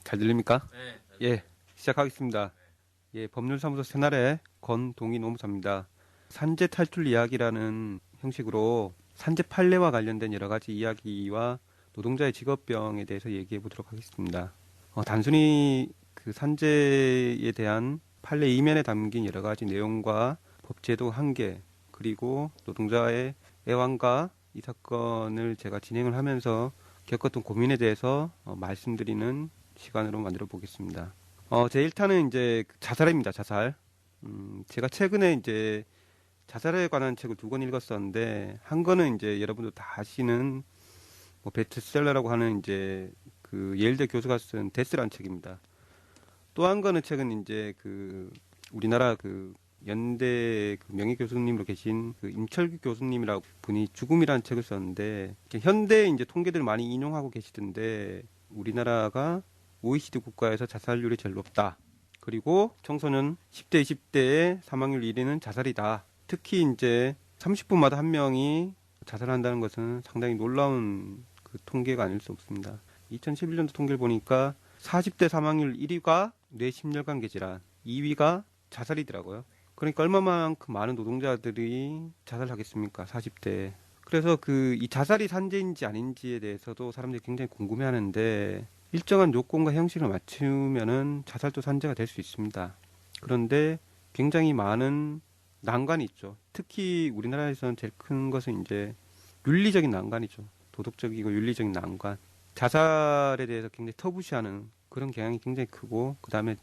잘 들립니까? 네, 잘 예, 들립니다. 시작하겠습니다. 예, 법률사무소 새날의 권동희 노무사입니다. 산재 탈출 이야기라는 형식으로 산재 판례와 관련된 여러 가지 이야기와 노동자의 직업병에 대해서 얘기해 보도록 하겠습니다. 단순히 그 산재에 대한 판례 이면에 담긴 여러 가지 내용과 법제도 한계, 그리고 노동자의 애환과 이 사건을 제가 진행을 하면서 겪었던 고민에 대해서 말씀드리는 시간으로 만들어 보겠습니다. 제 1탄은 이제 자살입니다, 자살. 제가 최근에 이제 자살에 관한 책을 두 권 읽었었는데, 한 권은 이제 여러분도 다 아시는 뭐 베스트셀러라고 하는 이제 그 예일대 교수가 쓴 데스라는 책입니다. 또 한 권은 책은 이제 그 우리나라 그 연대 그 명예 교수님으로 계신 그 임철규 교수님이라고 분이 죽음이라는 책을 썼는데, 현대 이제 통계들을 많이 인용하고 계시던데, 우리나라가 OECD 국가에서 자살률이 제일 높다. 그리고 청소년 10대, 20대의 사망률 1위는 자살이다. 특히 이제 30분마다 한 명이 자살한다는 것은 상당히 놀라운 그 통계가 아닐 수 없습니다. 2011년도 통계를 보니까 40대 사망률 1위가 뇌심혈관계 질환, 2위가 자살이더라고요. 그러니까 얼마만큼 많은 노동자들이 자살하겠습니까? 40대. 그래서 그 이 자살이 산재인지 아닌지에 대해서도 사람들이 굉장히 궁금해하는데, 일정한 요건과 형식을 맞추면은 자살도 산재가 될 수 있습니다. 그런데 굉장히 많은 난관이 있죠. 특히 우리나라에서는 제일 큰 것은 이제 윤리적인 난관이죠. 도덕적이고 윤리적인 난관. 자살에 대해서 굉장히 터부시하는 그런 경향이 굉장히 크고, 그 다음에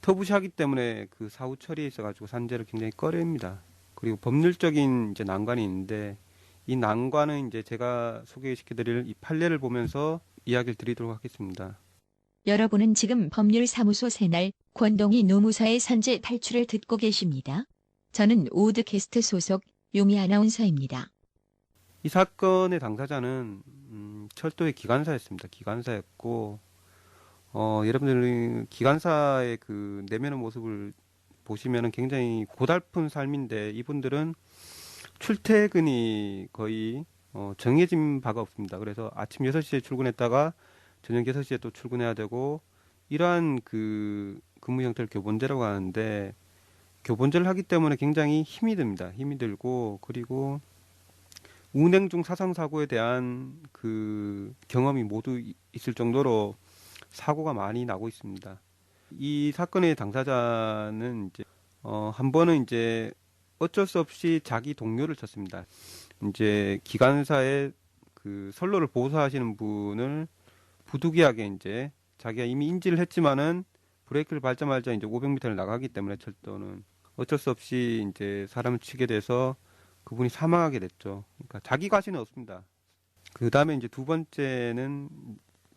터부시하기 때문에 그 사후 처리에 있어가지고 산재를 굉장히 꺼려합니다. 그리고 법률적인 이제 난관이 있는데, 이 난관은 이제 제가 소개시켜드릴 이 판례를 보면서 이야기를 드리도록 하겠습니다. 여러분은 지금 법률사무소 새날 권동희 노무사의 산재 탈출을 듣고 계십니다. 저는 오드캐스트 소속 요미 아나운서입니다. 이 사건의 당사자는 철도의 기관사였습니다. 기관사였고, 여러분들이 기관사의 그 내면의 모습을 보시면은 굉장히 고달픈 삶인데, 이분들은 출퇴근이 거의 정해진 바가 없습니다. 그래서 아침 6시에 출근했다가 저녁 6시에 또 출근해야 되고, 이러한 그 근무 형태를 교본제라고 하는데, 교본제를 하기 때문에 굉장히 힘이 듭니다. 힘이 들고, 그리고 운행 중 사상 사고에 대한 그 경험이 모두 있을 정도로 사고가 많이 나고 있습니다. 이 사건의 당사자는 이제 한 번은 이제 어쩔 수 없이 자기 동료를 쳤습니다. 이제 기관사의 그 선로를 보수하시는 분을 부득이하게 이제 자기가 이미 인지를 했지만은 브레이크를 밟자마자 이제 500m를 나가기 때문에 철도는 어쩔 수 없이 이제 사람을 치게 돼서 그분이 사망하게 됐죠. 그러니까 자기 과실은 없습니다. 그 다음에 이제 두 번째는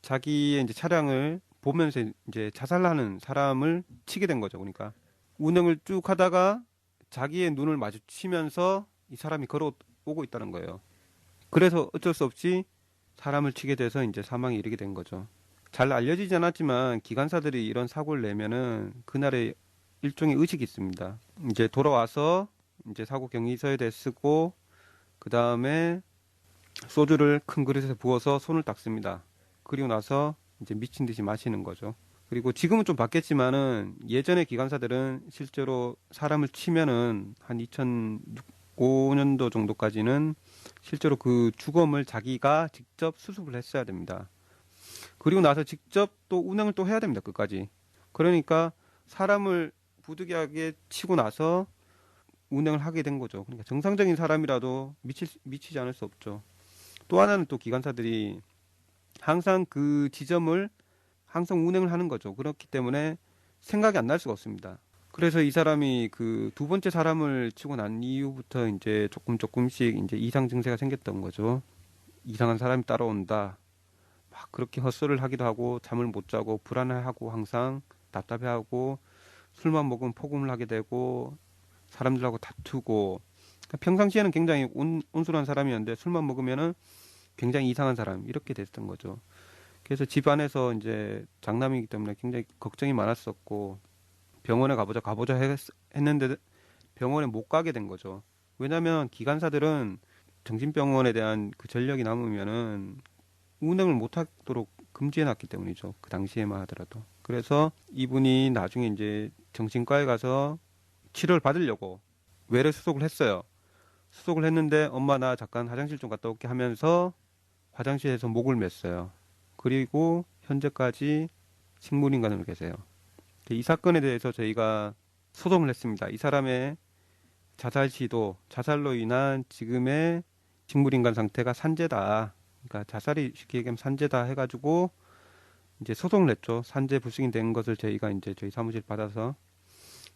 자기의 이제 차량을 보면서 이제 자살하는 사람을 치게 된 거죠. 그러니까 운행을 쭉 하다가 자기의 눈을 마주치면서 이 사람이 걸어오고 있다는 거예요. 그래서 어쩔 수 없이 사람을 치게 돼서 이제 사망에 이르게 된 거죠. 잘 알려지지 않았지만 기관사들이 이런 사고를 내면은 그날의 일종의 의식이 있습니다. 이제 돌아와서 이제 사고 경위서에 대해 쓰고, 그 다음에 소주를 큰 그릇에 부어서 손을 닦습니다. 그리고 나서 이제 미친 듯이 마시는 거죠. 그리고 지금은 좀 바뀌었지만은 예전의 기관사들은 실제로 사람을 치면은 한 2005년도 정도까지는 실제로 그 주검을 자기가 직접 수습을 했어야 됩니다. 그리고 나서 직접 또 운행을 또 해야 됩니다. 끝까지. 그러니까 사람을 부득이하게 치고 나서 운행을 하게 된 거죠. 그러니까 정상적인 사람이라도 미치지 않을 수 없죠. 또 하나는 또 기관사들이 항상 그 지점을 항상 운행을 하는 거죠. 그렇기 때문에 생각이 안 날 수가 없습니다. 그래서 이 사람이 그 두 번째 사람을 치고 난 이후부터 이제 조금씩 이제 이상 증세가 생겼던 거죠. 이상한 사람이 따라온다. 막 그렇게 헛소리를 하기도 하고 잠을 못 자고 불안해하고 항상 답답해하고 술만 먹으면 폭음을 하게 되고 사람들하고 다투고, 그러니까 평상시에는 굉장히 온순한 사람이었는데 술만 먹으면은 굉장히 이상한 사람 이렇게 됐던 거죠. 그래서 집안에서 이제 장남이기 때문에 굉장히 걱정이 많았었고, 병원에 가보자 했는데 병원에 못 가게 된 거죠. 왜냐하면 기관사들은 정신병원에 대한 그 전력이 남으면은 운행을 못 하도록 금지해놨기 때문이죠. 그 당시에만 하더라도. 그래서 이분이 나중에 이제 정신과에 가서 치료를 받으려고 외래 수속을 했어요. 수속을 했는데 엄마 나 잠깐 화장실 좀 갔다 올게 하면서 화장실에서 목을 맸어요. 그리고 현재까지 식물인간으로 계세요. 이 사건에 대해서 저희가 소송을 했습니다. 이 사람의 자살 시도, 자살로 인한 지금의 식물인간 상태가 산재다. 그러니까 자살이 쉽게 얘기하면 산재다 해가지고 이제 소송을 했죠. 산재 불승인 된 것을 저희가 이제 저희 사무실 받아서.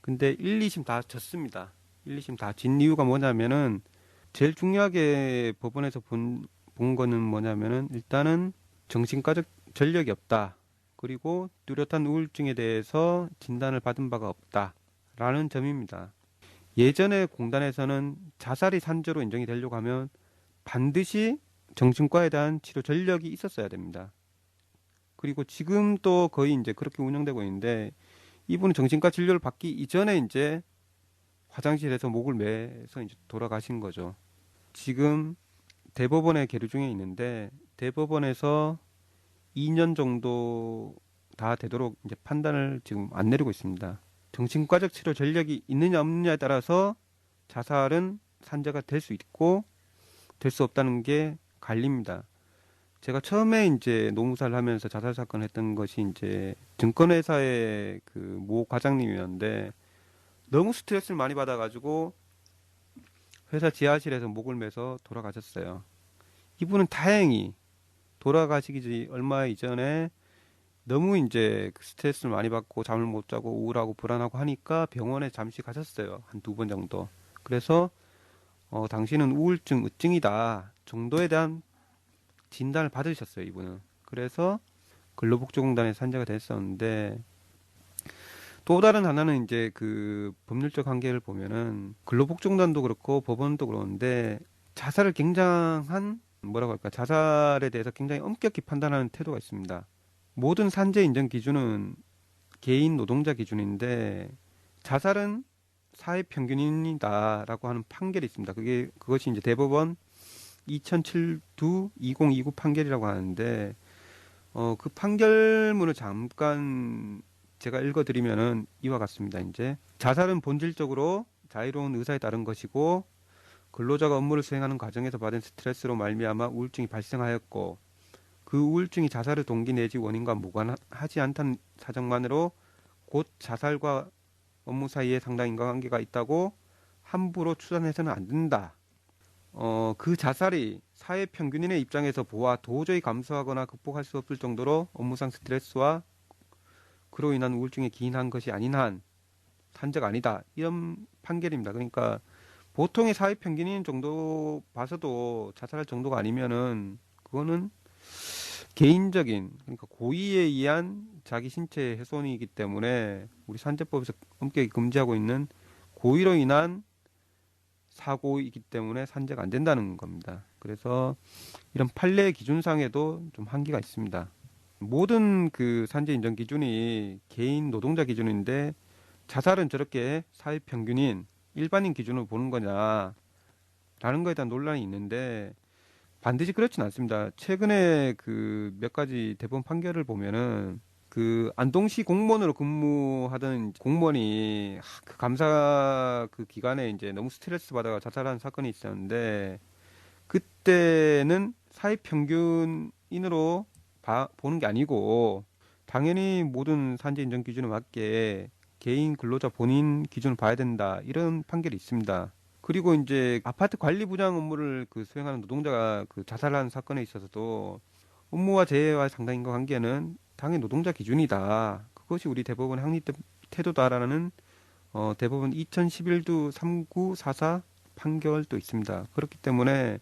근데 1, 2심 다 졌습니다. 1, 2심 다 진 이유가 뭐냐면은 제일 중요하게 법원에서 본 거는 뭐냐면은 일단은 정신과적 전력이 없다. 그리고 뚜렷한 우울증에 대해서 진단을 받은 바가 없다라는 점입니다. 예전에 공단에서는 자살이 산재로 인정이 되려고 하면 반드시 정신과에 대한 치료 전력이 있었어야 됩니다. 그리고 지금 또 거의 이제 그렇게 운영되고 있는데 이분은 정신과 진료를 받기 이전에 이제 화장실에서 목을 매서 이제 돌아가신 거죠. 지금 대법원에 계류 중에 있는데 대법원에서 2년 정도 다 되도록 이제 판단을 지금 안 내리고 있습니다. 정신과적 치료 전력이 있느냐 없느냐에 따라서 자살은 산재가 될 수 있고 될 수 없다는 게 갈립니다. 제가 처음에 이제 노무사를 하면서 자살 사건을 했던 것이 이제 증권회사의 그 모 과장님이었는데 너무 스트레스를 많이 받아가지고 회사 지하실에서 목을 매서 돌아가셨어요. 이분은 다행히 돌아가시기 얼마 이전에 너무 이제 스트레스를 많이 받고 잠을 못 자고 우울하고 불안하고 하니까 병원에 잠시 가셨어요. 한 2번 정도. 그래서 당신은 우울증, 으증이다 정도에 대한 진단을 받으셨어요, 이분은. 그래서 근로복지공단에 산재가 됐었는데 또 다른 하나는 이제 그 법률적 한계를 보면은 근로복지공단도 그렇고 법원도 그러는데 자살을 굉장한 뭐라고 할까 자살에 대해서 굉장히 엄격히 판단하는 태도가 있습니다. 모든 산재 인정 기준은 개인 노동자 기준인데 자살은 사회 평균이다라고 하는 판결이 있습니다. 그것이 이제 대법원 2007두 2029 판결이라고 하는데 그 판결문을 잠깐 제가 읽어드리면은 이와 같습니다. 이제 자살은 본질적으로 자유로운 의사에 따른 것이고 근로자가 업무를 수행하는 과정에서 받은 스트레스로 말미암아 우울증이 발생하였고 그 우울증이 자살의 동기 내지 원인과 무관하지 않다는 사정만으로 곧 자살과 업무 사이에 상당히 인과관계가 있다고 함부로 추산해서는 안 된다. 그 자살이 사회 평균인의 입장에서 보아 도저히 감수하거나 극복할 수 없을 정도로 업무상 스트레스와 그로 인한 우울증에 기인한 것이 아닌 한 산재가 아니다. 이런 판결입니다. 그러니까 보통의 사회 평균인 정도 봐서도 자살할 정도가 아니면은 그거는 개인적인 그러니까 고의에 의한 자기 신체 훼손이기 때문에 우리 산재법에서 엄격히 금지하고 있는 고의로 인한 사고이기 때문에 산재가 안 된다는 겁니다. 그래서 이런 판례 기준상에도 좀 한계가 있습니다. 모든 그 산재 인정 기준이 개인 노동자 기준인데 자살은 저렇게 사회 평균인 일반인 기준으로 보는 거냐라는 거에 대한 논란이 있는데 반드시 그렇진 않습니다. 최근에 그 몇 가지 대법원 판결을 보면은 그 안동시 공무원으로 근무하던 공무원이 그 감사 그 기간에 이제 너무 스트레스 받아가 자살한 사건이 있었는데 그때는 사회 평균인으로 보는 게 아니고 당연히 모든 산재 인정 기준에 맞게 개인 근로자 본인 기준을 봐야 된다 이런 판결이 있습니다. 그리고 이제 아파트 관리 부장 업무를 그 수행하는 노동자가 그 자살한 사건에 있어서도 업무와 재해와 상당 인과관계는 당연히 노동자 기준이다. 그것이 우리 대법원의 항의 태도다라는 대법원 2011두 3944 판결도 있습니다. 그렇기 때문에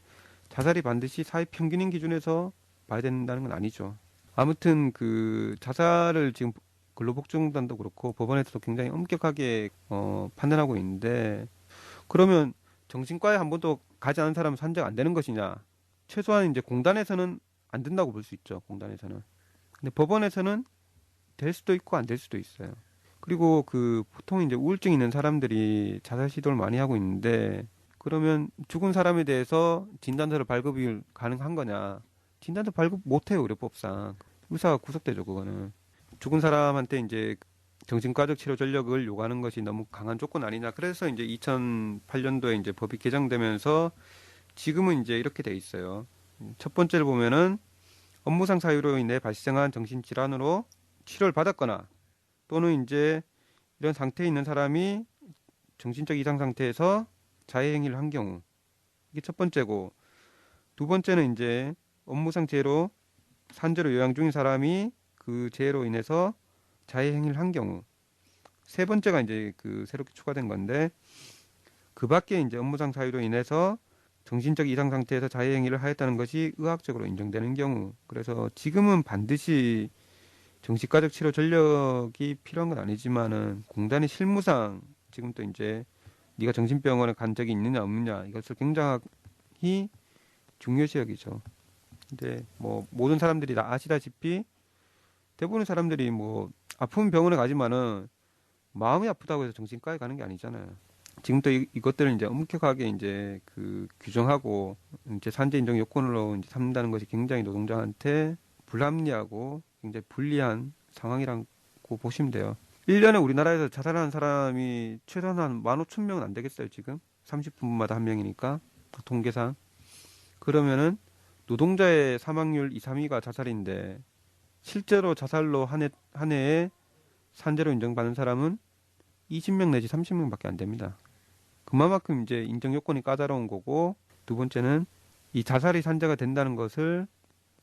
자살이 반드시 사회 평균인 기준에서 봐야 된다는 건 아니죠. 아무튼 그 자살을 지금 근로복지공단도 그렇고 법원에서도 굉장히 엄격하게 판단하고 있는데 그러면 정신과에 한 번도 가지 않은 사람은 산재가 안 되는 것이냐? 최소한 이제 공단에서는 안 된다고 볼 수 있죠. 공단에서는. 근데 법원에서는 될 수도 있고 안 될 수도 있어요. 그리고 그 보통 이제 우울증 있는 사람들이 자살 시도를 많이 하고 있는데 그러면 죽은 사람에 대해서 진단서를 발급이 가능한 거냐? 진단서 발급 못 해요, 의료법상. 의사가 구속되죠, 그거는. 죽은 사람한테 이제 정신과적 치료 전력을 요구하는 것이 너무 강한 조건 아니냐. 그래서 이제 2008년도에 이제 법이 개정되면서 지금은 이제 이렇게 돼 있어요. 첫 번째를 보면은 업무상 사유로 인해 발생한 정신질환으로 치료를 받았거나 또는 이제 이런 상태에 있는 사람이 정신적 이상 상태에서 자해행위를 한 경우, 이게 첫 번째고, 두 번째는 이제 업무상 재해로 산재로 요양 중인 사람이 그 재해로 인해서 자해행위를 한 경우, 세 번째가 이제 그 새롭게 추가된 건데, 그 밖에 이제 업무상 사유로 인해서 정신적 이상 상태에서 자해행위를 하였다는 것이 의학적으로 인정되는 경우. 그래서 지금은 반드시 정신과적 치료 전력이 필요한 건 아니지만은 공단이 실무상 지금 또 이제 네가 정신병원에 간 적이 있느냐 없느냐 이것을 굉장히 중요시 여기죠. 근데 뭐 모든 사람들이 다 아시다시피 대부분의 사람들이 뭐 아프면 병원에 가지만은 마음이 아프다고 해서 정신과에 가는 게 아니잖아요. 지금 또 이것들을 이제 엄격하게 이제 그 규정하고 이제 산재 인정 요건으로 이제 삼는다는 것이 굉장히 노동자한테 불합리하고 굉장히 불리한 상황이라고 보시면 돼요. 1년에 우리나라에서 자살하는 사람이 최소한 한 15,000명은 안 되겠어요, 지금? 30분마다 한 명이니까, 통계상. 그러면은 노동자의 사망률 2, 3위가 자살인데, 실제로 자살로 한 해에 산재로 인정받는 사람은 20명 내지 30명밖에 안 됩니다. 그만큼 이제 인정 요건이 까다로운 거고, 두 번째는 이 자살이 산재가 된다는 것을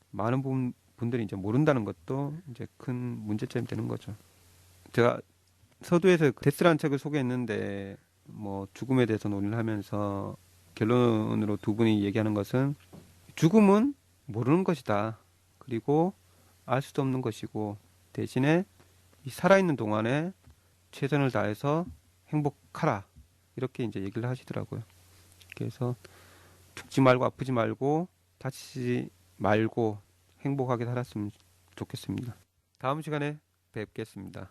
많은 분들이 이제 모른다는 것도 이제 큰 문제점이 되는 거죠. 제가 서두에서 데스라는 책을 소개했는데 뭐 죽음에 대해서 논의를 하면서 결론으로 두 분이 얘기하는 것은 죽음은 모르는 것이다. 그리고 알 수도 없는 것이고 대신에 이 살아있는 동안에 최선을 다해서 행복하라. 이렇게 이제 얘기를 하시더라고요. 그래서 죽지 말고 아프지 말고 다치지 말고 행복하게 살았으면 좋겠습니다. 다음 시간에 뵙겠습니다.